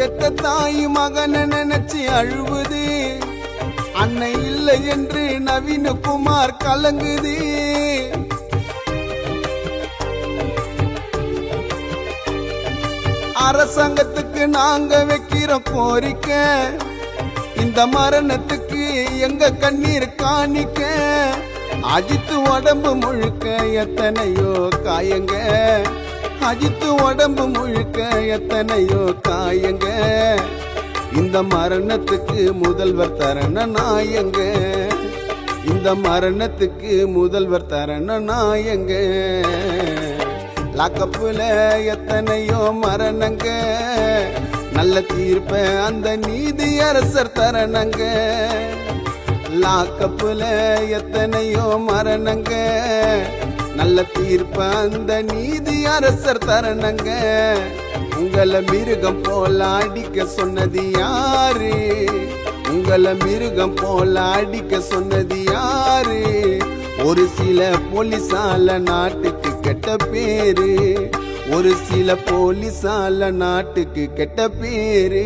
பெத்த தாய் மகனை நினைச்சு அழுவுது. அன்னை இல்லை என்று நவீனகுமார் கலங்குது. அரசாங்கத்துக்கு நாங்க வைக்கிற கோரிக்கை, இந்த மரணத்துக்கு எங்க கண்ணீர் காணிக்க. அஜித்து உடம்பு முழுக்க எத்தனையோ காயங்க, அஜித்து உடம்பு முழுக்க எத்தனையோ காயங்க. இந்த மரணத்துக்கு முதல்வர் தரண நாயங்க, இந்த மரணத்துக்கு முதல்வர் தரண நாயங்க. லாக்கப்புல எத்தனையோ மரணங்க, நல்ல தீர்ப்ப அந்த நீதி அரசர் தரணங்க. லாக்கப்புல எத்தனையோ மரணங்க, நல்ல தீர்ப்ப அந்த நீதி அரசர் தரணங்க. உங்களை மிருகம் போல அடிக்க சொன்னது யாரு? உங்களை மிருகம் போல அடிக்க சொன்னது யாரு? ஒரு சில போலீசால நாட்டுக்கு கெட்ட பேரு, ஒரு சில போலீசால நாட்டுக்கு கெட்ட பேரு.